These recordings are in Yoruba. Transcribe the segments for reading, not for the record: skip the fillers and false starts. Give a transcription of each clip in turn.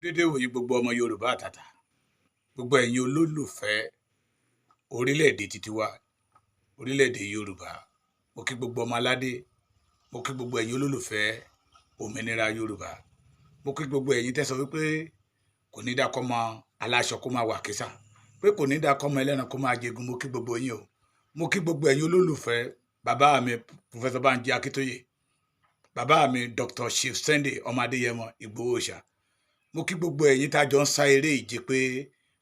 Dédé wòyí gbogbo ọmọ Yorùbá àtàtà, gbogbo ẹ̀yin olólùfẹ́ orílẹ̀-èdè títí wa, orílẹ̀-èdè Yorùbá, mo kí gbogbo ọmọ aládé, mo kí gbogbo ẹ̀yin olólùfẹ́ òmìnira Yorùbá, mo kí gbogbo ẹ̀yin tẹ́ sọ wípé kò ní dá kọ́mọ aláṣọ kó máa wà kísà, pé kò ní dá kọ́mọ ẹlẹ́ran kó máa jẹgun. Mo kí gbogbo yín o, mo kí gbogbo ẹ̀yin olólùfẹ́ bàbá mi Professor Banji Akíntóyè, bàbá mi Dr. Chief Sunday ọmọ Adéyẹmọ Ìgbòho Òòṣà. Mo kí gbogbo ẹ̀yin tá jọ ń sá eré ìje pé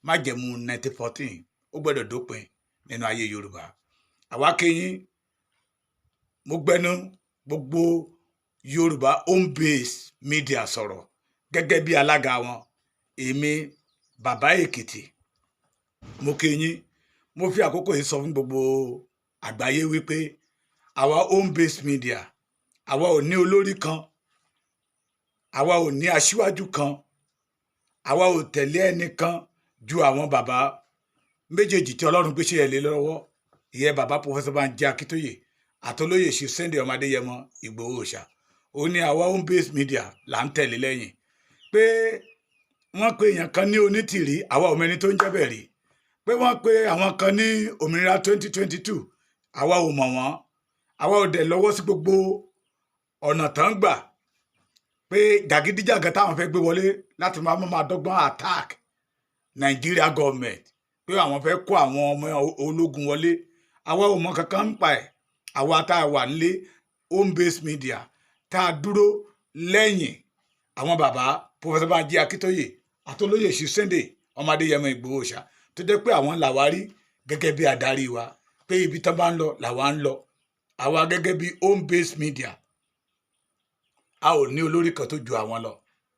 májẹ̀mú 1914 ó gbọ́dọ̀ dópin nínú ayé Yorùbá. Àwa kí yín, mo gbẹnu gbogbo Yorùbá home base media sọ̀rọ̀ gẹ́gẹ́ bí alága wọn, èmi bàbá Èkìtì. Mo kí yín, mo fi àkókò yìí sọ fún gbogbo àgbáyé wípé àwa home base media, àwa ò ní olórí kan, àwa ò ní aṣíwájú kan, àwa ò tẹ̀lé ẹnìkan ju àwọn bàbá méjèèjì tí Ọlọ́run gbé ṣe ẹ̀lẹ́ lọ́wọ́, ìyẹn bàbá Professor Banji Akíntóyè àtolóyè Chief Sunday ọmọ Adéyẹmọ Ìgbòho Òòṣà. Ó ní àwa home based media là ń tẹ̀lé lẹ́yìn. Pé wọ́n pe èèyàn kan ní Onitiri, àwa ò mẹ́ni tó ń jẹ́ bẹ́ẹ̀ rí. Pé wọ́n pe àwọn kan ní òmìnira 2022, àwa ò mọ̀ wọ́n. Àwa ò dẹ̀ lọ́wọ́ sí gbogbo ọ̀nà tán gbà pé jàgídíjàgan táwọn fẹ́ gbé wọlé láti máa dọ́gbọ́n attack Nigeria government, pé àwọn fẹ́ kó àwọn ọmọ ológun wọlé. Àwa ò mọ kankan ń pa ẹ̀. Àwa tá a wà nílé home based media tá a dúró lẹ́yìn àwọn bàbá Professor Banji Akíntóyè àtolóyè Chief Sunday ọmọ Adéyẹmọ Ìgbòho Òòṣà, tó jẹ́ pé àwọn làwárí gẹ́gẹ́ bí adarí wa, pé ibi tán bá ń lọ làwa ń lọ. Àwa gẹ́gẹ́ bí home based media, a ò ní olórí kan tó ju àwọn lọ.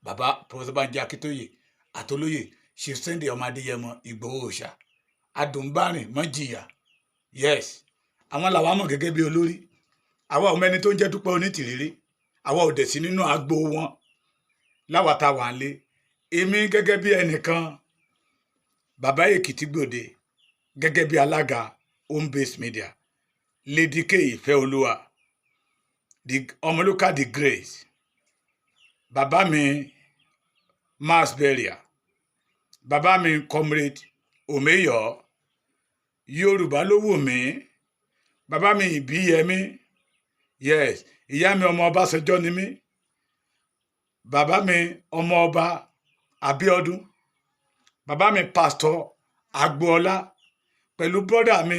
Bàbá Professor Banji Akíntóyè àtolóyè Chief Sunday ọmọ Adéyẹmọ Ìgbòho Òòṣà, adùnbárìn mọ́ jìyà. Yes, àwọn làwa mọ̀ gẹ́gẹ́ bí olórí. Àwa ò mẹ́ni tó ń jẹ́ Dúpẹ́ Onítìrí, àwa ò dẹ̀ sí nínú agbo wọn láwa tá wà nílé. Èmi gẹ́gẹ́ bí ẹnìkan, bàbá Èkìtì Gbòde, gẹ́gẹ́ bí alága home based media, Lady K Ìfẹ́olúwa, Ọmọlúkà the Grace, bàbá mi mass burial, bàbá mi comrade Omeyo, Yorùbá ló wù mí, bàbá mi Ìbíyẹmí, yes, ìyá mi ọmọ Ọbásanjọ́ ni mí, bàbá mi ọmọ ọba Abíọ́dún, bàbá mi pastor Agboola, pẹ̀lú brọ́dà mi